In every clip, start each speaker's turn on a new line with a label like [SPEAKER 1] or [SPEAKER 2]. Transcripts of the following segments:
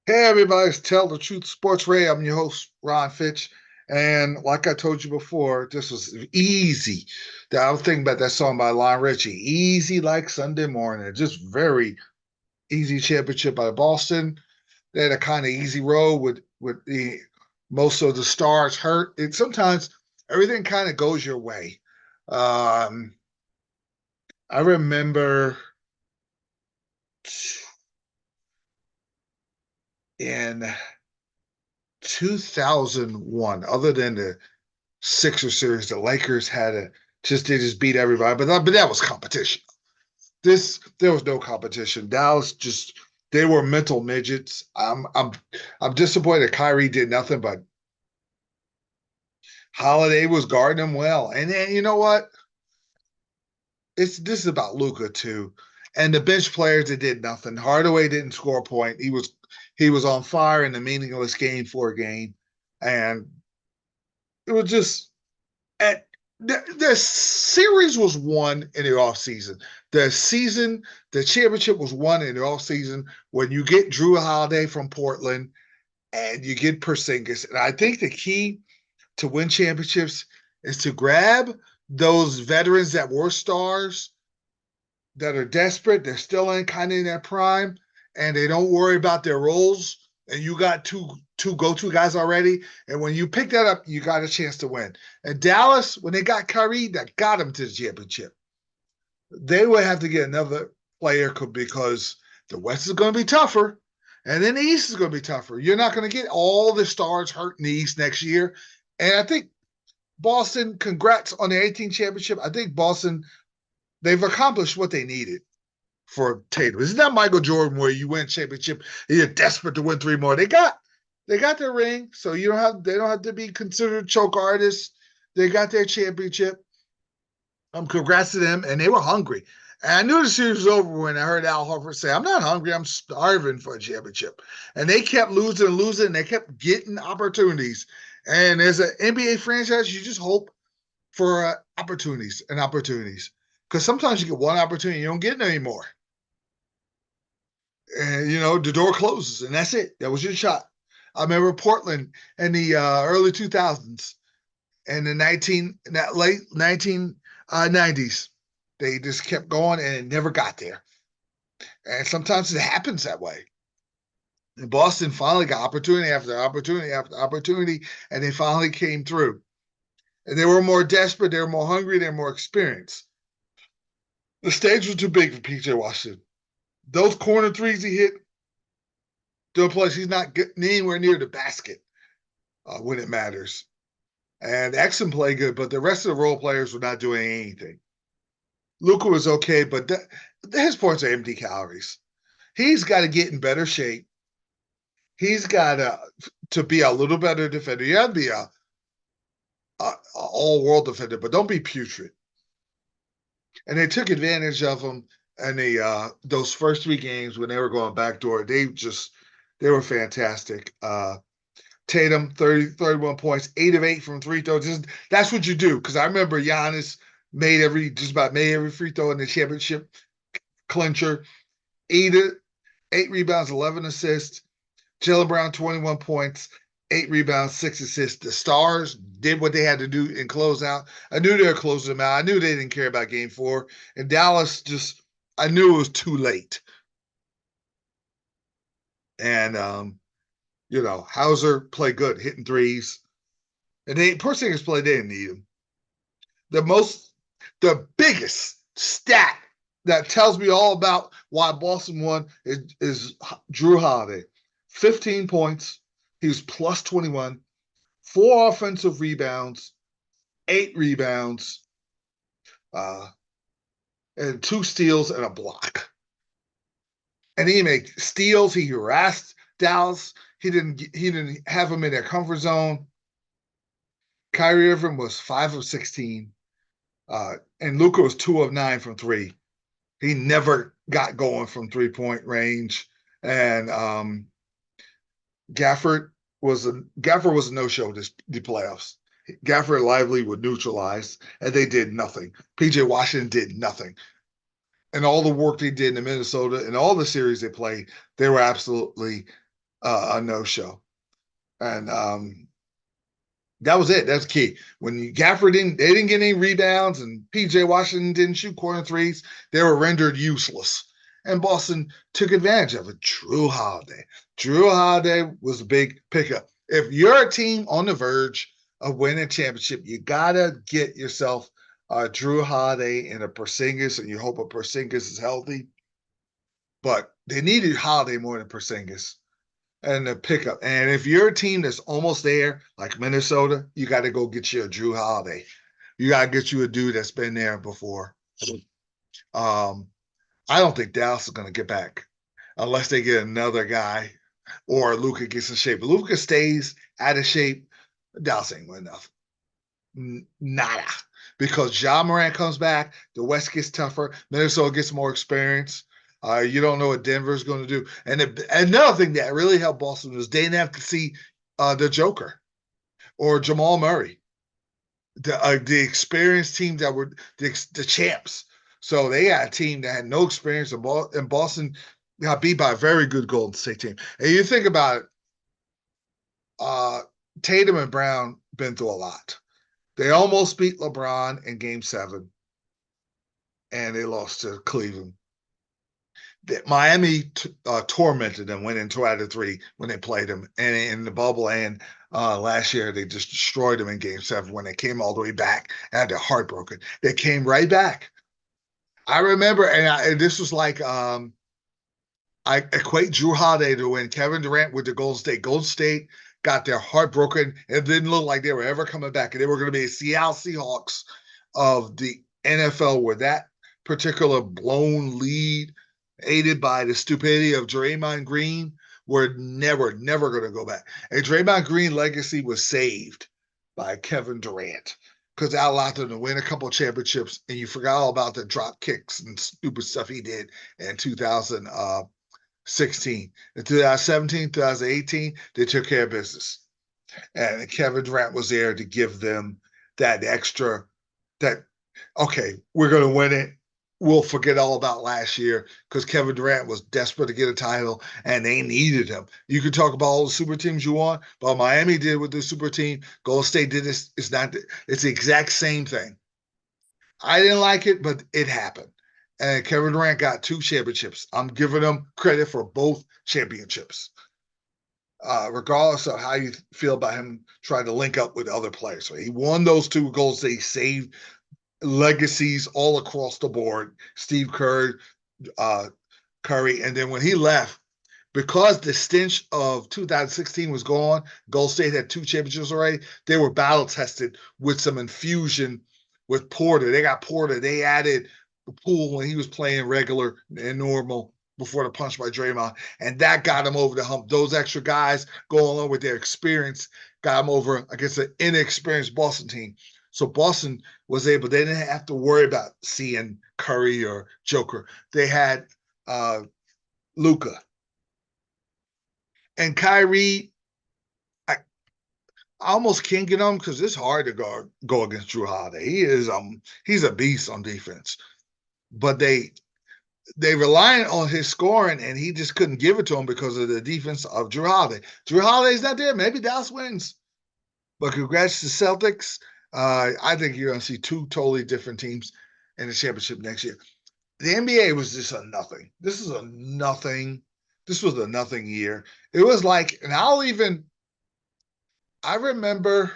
[SPEAKER 1] Hey everybody, it's Tell the Truth Sports Ray. I'm your host, Ron Fitch. And like I told you before, this was easy. I was thinking about that song by Lionel Richie, Easy Like Sunday Morning. Just very easy championship by Boston. They had a kind of easy road with the most of the stars hurt. And sometimes everything kind of goes your way. Um, I remember in 2001, other than the Sixer series, the Lakers had a they just beat everybody, but that was competition. There was no competition. Dallas just they were mental midgets. I'm disappointed Kyrie did nothing, but Holiday was guarding him well. And then you know what? This is about Luka too, and the bench players that did nothing. Hardaway didn't score a point. He was on fire in the meaningless game for a game, and it was just at the series was won in the offseason. The championship was won in the offseason when you get Drew Holiday from Portland and you get Porzingis. And I think the key to win championships is to grab those veterans that were stars that are desperate. They're still in kind of in their prime, and they don't worry about their roles. And you got two go-to guys already. And when you pick that up, you got a chance to win. And Dallas, when they got Kyrie, that got them to the championship. They would have to get another player because the West is going to be tougher, and then the East is going to be tougher. You're not going to get all the stars hurt in the East next year. And I think Boston, congrats on the 18 championship. I think Boston, they've accomplished what they needed for Tatum. It's not Michael Jordan where you win championship and you're desperate to win three more. They got their ring, so they don't have to be considered choke artists. They got their championship. Congrats to them, and they were hungry. And I knew the series was over when I heard Al Horford say, "I'm not hungry. I'm starving for a championship." And they kept losing and losing, and they kept getting opportunities. And as an NBA franchise, you just hope for opportunities and opportunities because sometimes you get one opportunity, you don't get it anymore. And the door closes, and that's it. That was your shot. I remember Portland in the early 2000s and the that late 1990s. They just kept going, and it never got there. And sometimes it happens that way. And Boston finally got opportunity after opportunity after opportunity, and they finally came through. And they were more desperate, they were more hungry, they were more experienced. The stage was too big for PJ Washington. Those corner threes he hit, to a place he's not getting anywhere near the basket when it matters. And Exum played good, but the rest of the role players were not doing anything. Luka was okay, but his points are empty calories. He's got to get in better shape. He's got to be a little better defender. You have to be a all-world defender, but don't be putrid. And they took advantage of him in those first three games when they were going backdoor. They were fantastic. Tatum, 31 points, 8 of 8 from free throws. That's what you do. Because I remember Giannis just about made every free throw in the championship clincher. Eight, eight rebounds, 11 assists. Jaylen Brown, 21 points, 8 rebounds, 6 assists. The Stars did what they had to do in closeout. I knew they were closing them out. I knew they didn't care about game four. And Dallas I knew it was too late. And, Hauser played good, hitting threes. And Porzingis played, they didn't need him. The biggest stat that tells me all about why Boston won is Drew Holiday. 15 points. He was plus 21, 4 offensive rebounds, 8 rebounds, uh, and 2 steals and a block. And he made steals. He harassed Dallas. He didn't have them in their comfort zone. Kyrie Irving was 5 of 16. And Luka was 2 of 9 from three. He never got going from 3-point range. And Gafford was a no-show the playoffs. Gafford and Lively were neutralized, and they did nothing. PJ Washington did nothing. And all the work they did in Minnesota and all the series they played, they were absolutely a no-show. And that was it. That's key. When Gafford they didn't get any rebounds, and PJ Washington didn't shoot corner threes, they were rendered useless. And Boston took advantage of it. Drew Holiday. Drew Holiday was a big pickup. If you're a team on the verge of winning a championship, you gotta get yourself Drew Holiday and a Porzingis, and you hope a Porzingis is healthy. But they needed Holiday more than Porzingis and the pickup. And if you're a team that's almost there, like Minnesota, you got to go get you a Drew Holiday. You got to get you a dude that's been there before. Um, I don't think Dallas is going to get back unless they get another guy or Luka gets in shape. If Luka stays out of shape, Dallas ain't winning enough. Nada. Because Ja Morant comes back, the West gets tougher, Minnesota gets more experience. You don't know what Denver's going to do. And another thing that really helped Boston was they didn't have to see the Joker or Jamal Murray, the experienced teams that were the champs. So they had a team that had no experience, and Boston got beat by a very good Golden State team. And you think about it, Tatum and Brown been through a lot. They almost beat LeBron in Game 7, and they lost to Cleveland. Miami tormented them, went in 2 out of 3 when they played them, and in the bubble. And last year they just destroyed them in Game 7 when they came all the way back and they're heartbroken. They came right back. I remember, and this was like I equate Drew Holiday to when Kevin Durant with the Golden State. Golden State got their heart broken. It didn't look like they were ever coming back, and they were going to be the Seattle Seahawks of the NFL with that particular blown lead, aided by the stupidity of Draymond Green. We're never going to go back. And Draymond Green legacy was saved by Kevin Durant because that allowed them to win a couple of championships, and you forgot all about the drop kicks and stupid stuff he did in 2016. In 2017, 2018, they took care of business. And Kevin Durant was there to give them that extra, that, okay, we're going to win it. We'll forget all about last year because Kevin Durant was desperate to get a title and they needed him. You can talk about all the super teams you want, but Miami did with the super team. Golden State did this. It's the exact same thing. I didn't like it, but it happened. And Kevin Durant got 2 championships. I'm giving him credit for both championships, regardless of how you feel about him trying to link up with other players. So he won those 2 goals. They saved legacies all across the board. Steve Kerr, Curry, and then when he left, because the stench of 2016 was gone, Golden State had 2 championships already. They were battle tested with some infusion with Porter. They got Porter. They added Poole when he was playing regular and normal before the punch by Draymond, and that got him over the hump. Those extra guys going along with their experience got him over against an inexperienced Boston team. So Boston was able, they didn't have to worry about seeing Curry or Joker. They had Luka. And Kyrie, I almost can't get on because it's hard to go against Drew Holiday. He's a beast on defense. But they relied on his scoring, and he just couldn't give it to him because of the defense of Drew Holiday. Drew Holiday's not there. Maybe Dallas wins. But congrats to Celtics. I think you're going to see 2 totally different teams in the championship next year. The NBA was just a nothing. This was a nothing year. It was like, and I remember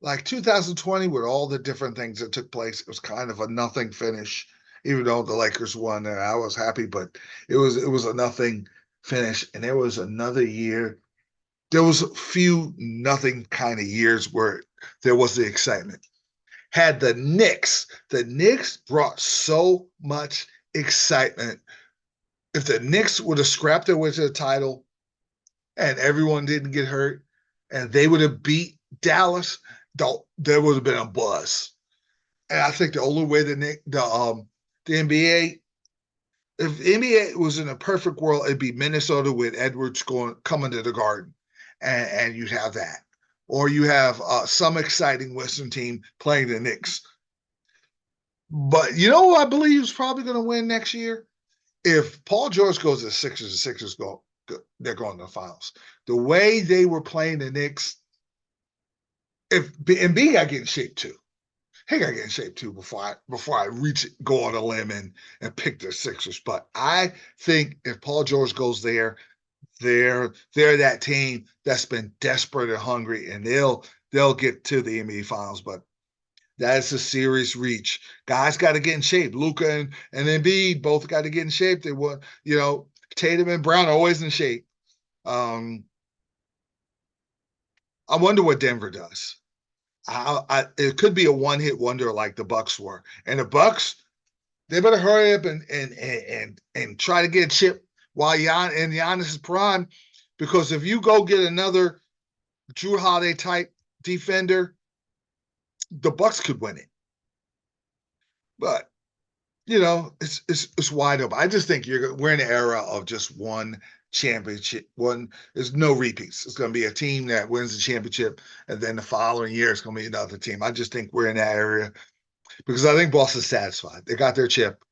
[SPEAKER 1] like 2020 with all the different things that took place. It was kind of a nothing finish, even though the Lakers won, and I was happy, but it was a nothing finish. And there was another year. There was a few nothing kind of years where there was the excitement. Had the Knicks brought so much excitement. If the Knicks would have scrapped their way to the title and everyone didn't get hurt and they would have beat Dallas, there would have been a buzz. And I think the only way the NBA, if the NBA was in a perfect world, it'd be Minnesota with Edwards coming to the Garden, and you'd have that. Or you have some exciting Western team playing the Knicks. But you know who I believe is probably going to win next year? If Paul George goes to the Sixers go. they're going to the finals. The way they were playing the Knicks, if and B got to get in shape too. He got to get in shape too before I reach go on a limb and pick the Sixers. But I think if Paul George goes there, they're that team that's been desperate and hungry, and they'll get to the NBA Finals. But that's a serious reach. Guys got to get in shape. Luka and Embiid both got to get in shape. They want, Tatum and Brown are always in shape. I wonder what Denver does. It could be a one-hit wonder like the Bucks were, and the Bucks they better hurry up and try to get a chip while Giannis is prime, because if you go get another Drew Holiday type defender, the Bucks could win it. But it's wide open. I just think we're in an era of just one championship. There's no repeats. It's going to be a team that wins the championship, and then the following year it's going to be another team. I just think we're in that area because I think Boston's satisfied. They got their chip.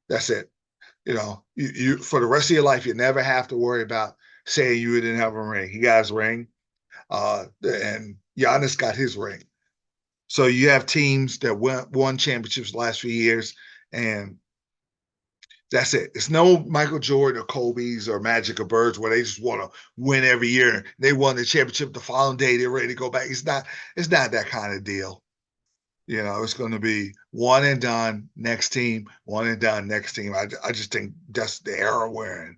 [SPEAKER 1] That's it. You for the rest of your life, you never have to worry about saying you didn't have a ring. He got his ring, and Giannis got his ring. So you have teams that won championships the last few years, and that's it. It's no Michael Jordan or Kobe's or Magic or Birds where they just want to win every year. They won the championship the following day. They're ready to go back. It's not that kind of deal. It's going to be one and done, next team, one and done, next team. I just think that's the era we're in.